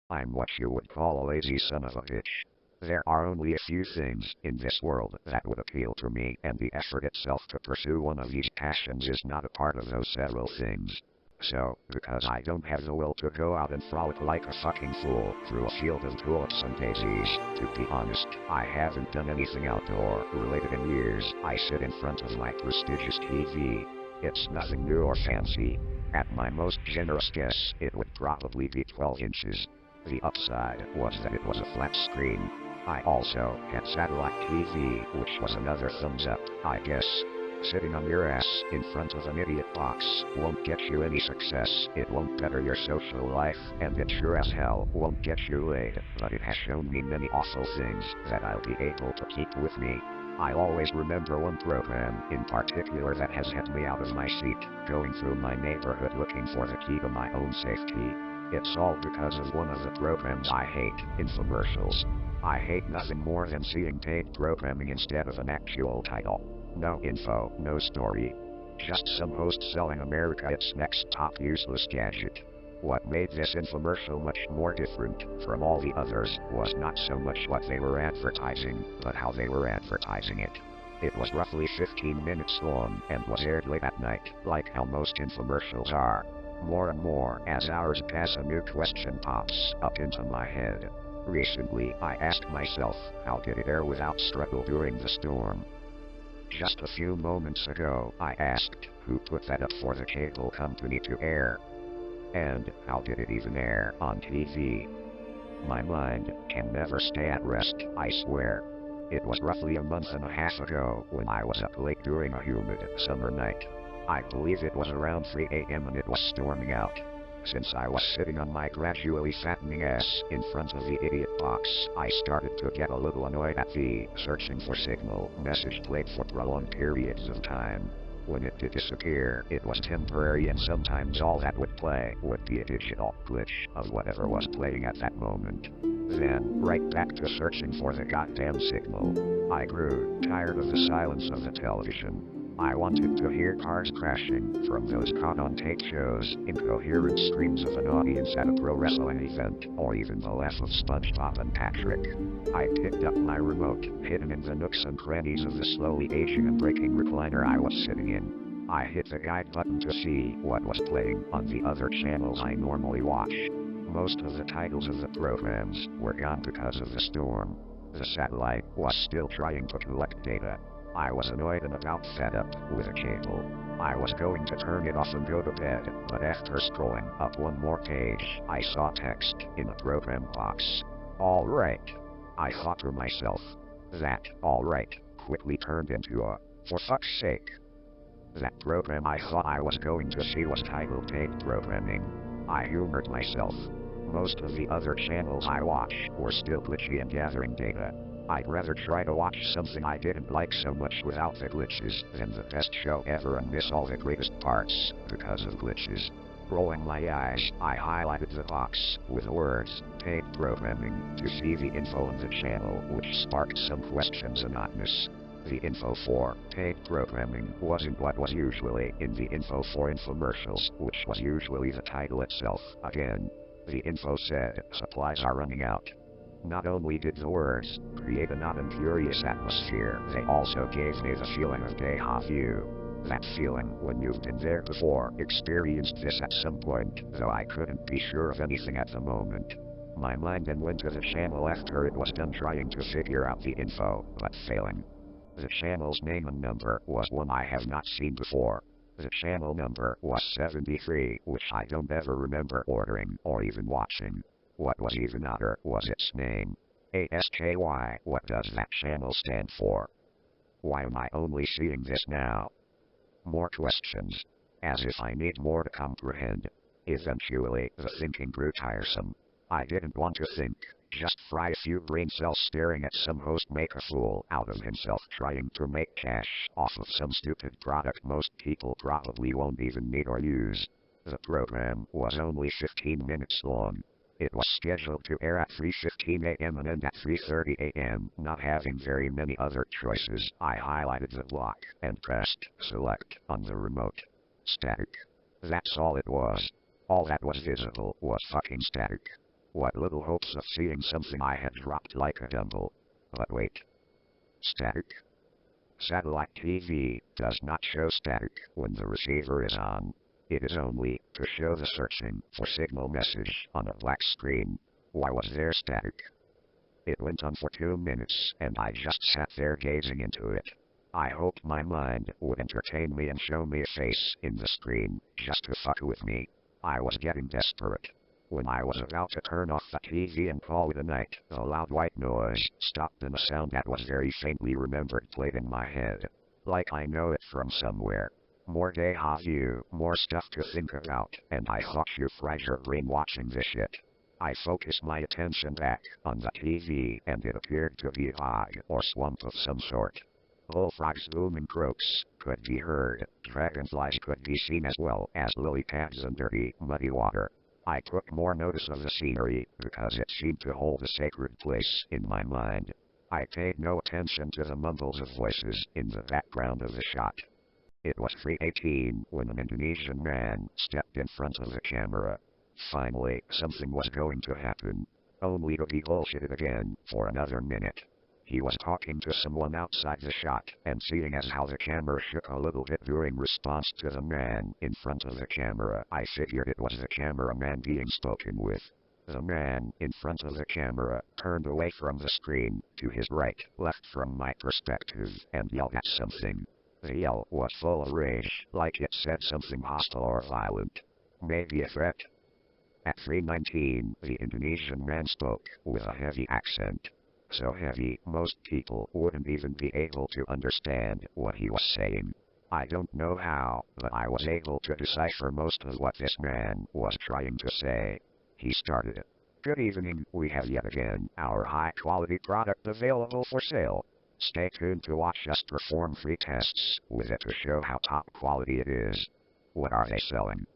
I'm what you would call a lazy son of a bitch. There are only a few things in this world that would appeal to me, and the effort itself to pursue one of these passions is not a part of those several things. So, because I don't have the will to go out and frolic like a fucking fool through a field of tulips and daisies, to be honest, I haven't done anything outdoor related in years. I sit in front of my prestigious TV. It's nothing new or fancy. At my most generous guess, it would probably be 12 inches. The upside was that it was a flat screen. I also had satellite TV, which was another thumbs up, I guess. Sitting on your ass in front of an idiot box won't get you any success, it won't better your social life, and it sure as hell won't get you laid, but it has shown me many awful things that I'll be able to keep with me. I always remember one program in particular that has had me out of my seat, going through my neighborhood looking for the key to my own safety. It's all because of one of the programs I hate, infomercials. I hate nothing more than seeing paid programming instead of an actual title. No info, no story. Just some host selling America its next top useless gadget. What made this infomercial much more different from all the others was not so much what they were advertising, but how they were advertising it. It was roughly 15 minutes long and was aired late at night, like how most infomercials are. More and more, as hours pass, a new question pops up into my head. Recently, I asked myself, how did it air without struggle during the storm? Just a few moments ago, I asked, who put that up for the cable company to air? And how did it even air on TV? My mind can never stay at rest, I swear. It was roughly a month and a half ago when I was up late during a humid summer night. I believe it was around 3 a.m. and it was storming out. Since I was sitting on my gradually fattening ass in front of the idiot box, I started to get a little annoyed at the searching for signal message played for prolonged periods of time. When it did disappear, it was temporary, and sometimes all that would play would be a digital glitch of whatever was playing at that moment. Then, right back to searching for the goddamn signal. I grew tired of the silence of the television. I wanted to hear cars crashing from those caught-on-tape shows, incoherent screams of an audience at a pro wrestling event, or even the laugh of SpongeBob and Patrick. I picked up my remote, hidden in the nooks and crannies of the slowly aging and breaking recliner I was sitting in. I hit the guide button to see what was playing on the other channels I normally watch. Most of the titles of the programs were gone because of the storm. The satellite was still trying to collect data. I was annoyed and about fed up with the cable. I was going to turn it off and go to bed, but after scrolling up one more page, I saw text in the program box. Alright. I thought to myself. That alright quickly turned into a, for fuck's sake. That program I thought I was going to see was titled Paid Programming. I humored myself. Most of the other channels I watch were still glitchy and gathering data. I'd rather try to watch something I didn't like so much without the glitches than the best show ever and miss all the greatest parts because of glitches. Rolling my eyes, I highlighted the box with the words, Paid Programming, to see the info on the channel, which sparked some questions anonymous. The info for paid programming wasn't what was usually in the info for infomercials, which was usually the title itself. Again, the info said, supplies are running out. Not only did the words create an odd and curious atmosphere, they also gave me the feeling of déjà vu. That feeling when you've been there before, experienced this at some point, though I couldn't be sure of anything at the moment. My mind then went to the channel after it was done trying to figure out the info, but failing. The channel's name and number was one I have not seen before. The channel number was 73, which I don't ever remember ordering or even watching. What was even odder was its name. ASKY, what does that channel stand for? Why am I only seeing this now? More questions. As if I need more to comprehend. Eventually, the thinking grew tiresome. I didn't want to think, just fry a few brain cells staring at some host make a fool out of himself trying to make cash off of some stupid product most people probably won't even need or use. The program was only 15 minutes long. It was scheduled to air at 3:15 a.m. and end at 3:30 a.m. Not having very many other choices, I highlighted the block and pressed select on the remote. Static. That's all it was. All that was visible was fucking static. What little hopes of seeing something I had dropped like a dumbbell. But wait. Static. Satellite TV does not show static when the receiver is on. It is only to show the searching for signal message on a black screen. Why was there static? It went on for 2 minutes, and I just sat there gazing into it. I hoped my mind would entertain me and show me a face in the screen, just to fuck with me. I was getting desperate. When I was about to turn off the TV and call it a night, a loud white noise stopped and a sound that was very faintly remembered played in my head. Like I know it from somewhere. More deja vu, more stuff to think about, and I thought you fried your brain watching this shit. I focused my attention back on the TV, and it appeared to be a bog or swamp of some sort. Bullfrogs, booming croaks could be heard. Dragonflies could be seen as well as lily pads and dirty, muddy water. I took more notice of the scenery because it seemed to hold a sacred place in my mind. I paid no attention to the mumbles of voices in the background of the shot. It was 3:18 when an Indonesian man stepped in front of the camera. Finally, something was going to happen, only to be bullshitted again for another minute. He was talking to someone outside the shot, and seeing as how the camera shook a little bit during response to the man in front of the camera, I figured it was the cameraman being spoken with. The man in front of the camera turned away from the screen to his right, left from my perspective, and yelled at something. The yell was full of rage, like it said something hostile or violent. Maybe a threat. At 3:19, the Indonesian man spoke with a heavy accent. So heavy, most people wouldn't even be able to understand what he was saying. I don't know how, but I was able to decipher most of what this man was trying to say. He started. Good evening, we have yet again our high-quality product available for sale. Stay tuned to watch us perform free tests with it to show how top quality it is. What are they selling?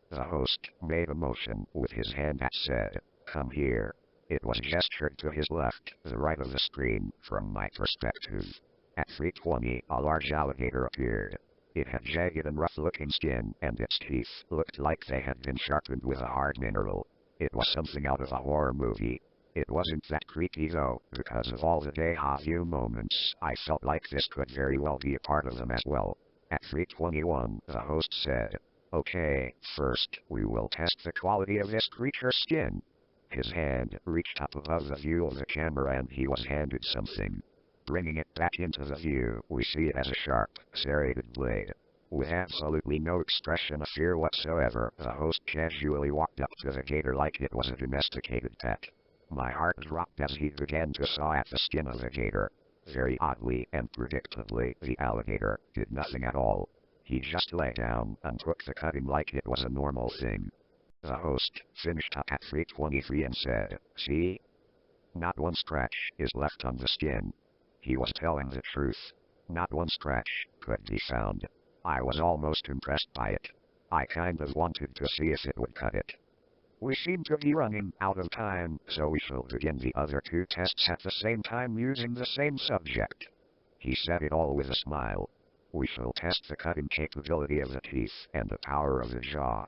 The host made a motion with his hand that said, "Come here." It was gestured to his left, the right of the screen, from my perspective. At 3:20, a large alligator appeared. It had jagged and rough-looking skin, and its teeth looked like they had been sharpened with a hard mineral. It was something out of a horror movie. It wasn't that creepy though, because of all the deja vu moments, I felt like this could very well be a part of them as well. At 3:21, the host said, "Okay, first, we will test the quality of this creature's skin." His hand reached up above the view of the camera and he was handed something. Bringing it back into the view, we see it as a sharp, serrated blade. With absolutely no expression of fear whatsoever, the host casually walked up to the gator like it was a domesticated pet. My heart dropped as he began to saw at the skin of the gator. Very oddly and predictably, the alligator did nothing at all. He just lay down and took the cutting like it was a normal thing. The host finished up at 3:23 and said, "See? Not one scratch is left on the skin." He was telling the truth. Not one scratch could be found. I was almost impressed by it. I kind of wanted to see if it would cut it. We seem to be running out of time, so we shall begin the other 2 tests at the same time using the same subject. He said it all with a smile. We shall test the cutting capability of the teeth and the power of the jaw.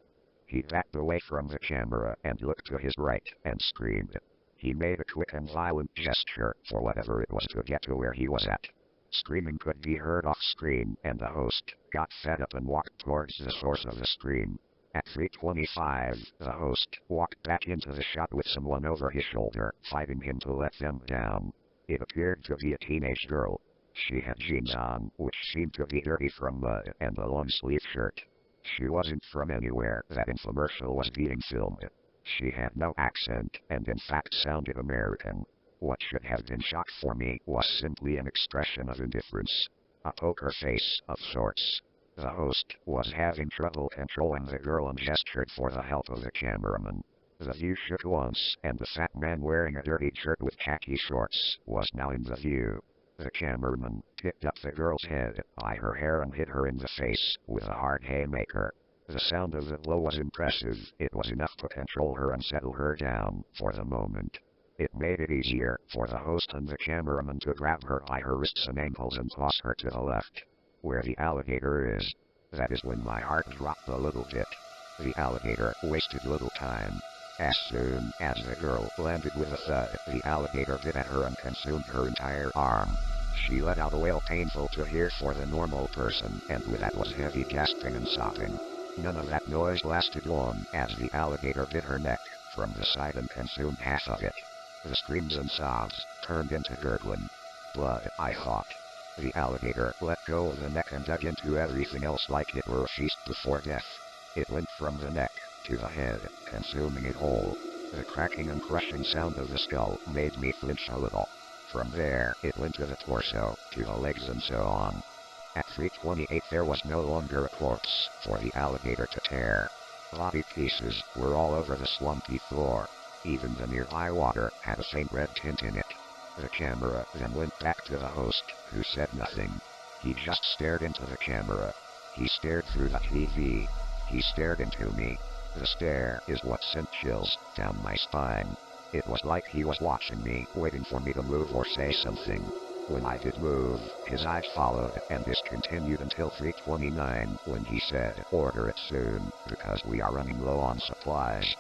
He backed away from the camera and looked to his right and screamed. He made a quick and violent gesture for whatever it was to get to where he was at. Screaming could be heard off screen, and the host got fed up and walked towards the source of the scream. At 3:25, the host walked back into the shot with someone over his shoulder, fighting him to let them down. It appeared to be a teenage girl. She had jeans on, which seemed to be dirty from mud, and a long-sleeve shirt. She wasn't from anywhere that infomercial was being filmed. She had no accent, and in fact sounded American. What should have been shock for me was simply an expression of indifference. A poker face of sorts. The host was having trouble controlling the girl and gestured for the help of the cameraman. The view shook once, and the fat man wearing a dirty shirt with khaki shorts was now in the view. The cameraman picked up the girl's head by her hair and hit her in the face with a hard haymaker. The sound of the blow was impressive. It was enough to control her and settle her down for the moment. It made it easier for the host and the cameraman to grab her by her wrists and ankles and toss her to the left, where the alligator is. That is when my heart dropped a little bit. The alligator wasted little time. As soon as the girl landed with a thud, the alligator bit at her and consumed her entire arm. She let out a wail painful to hear for the normal person, and with that was heavy gasping and sobbing. None of that noise lasted long, as the alligator bit her neck from the side and consumed half of it. The screams and sobs turned into gurgling. Blood, I thought. The alligator let go of the neck and dug into everything else like it were a feast before death. It went from the neck to the head, consuming it whole. The cracking and crushing sound of the skull made me flinch a little. From there, it went to the torso, to the legs and so on. At 3:28 there was no longer a corpse for the alligator to tear. Body pieces were all over the swampy floor. Even the nearby water had a faint red tint in it. The camera then went back to the host, who said nothing. He just stared into the camera. He stared through the TV. He stared into me. The stare is what sent chills down my spine. It was like he was watching me, waiting for me to move or say something. When I did move, his eyes followed, and this continued until 3:29, when he said, "Order it soon, because we are running low on supplies."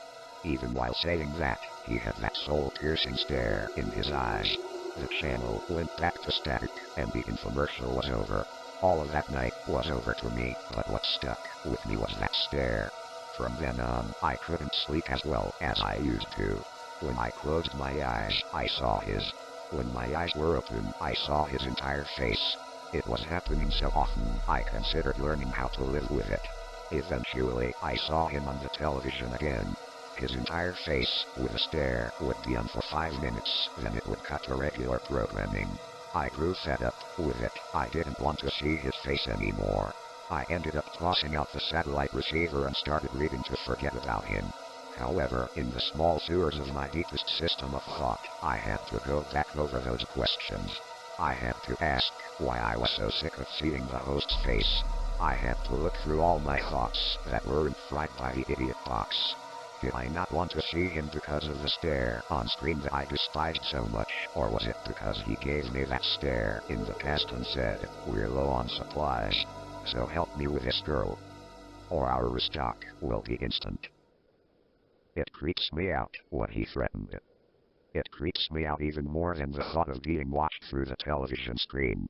Even while saying that, he had that soul-piercing stare in his eyes. The channel went back to static, and the infomercial was over. All of that night was over to me, but what stuck with me was that stare. From then on, I couldn't sleep as well as I used to. When I closed my eyes, I saw his. When my eyes were open, I saw his entire face. It was happening so often, I considered learning how to live with it. Eventually, I saw him on the television again. His entire face, with a stare, would be on for 5 minutes, then it would cut to regular programming. I grew fed up with it. I didn't want to see his face anymore. I ended up tossing out the satellite receiver and started reading to forget about him. However, in the small sewers of my deepest system of thought, I had to go back over those questions. I had to ask why I was so sick of seeing the host's face. I had to look through all my thoughts that weren't fried by the idiot box. Did I not want to see him because of the stare on screen that I despised so much, or was it because he gave me that stare in the past and said, "We're low on supplies, so help me with this girl, or our restock will be instant"? It creeps me out what he threatened. It creeps me out even more than the thought of being watched through the television screen.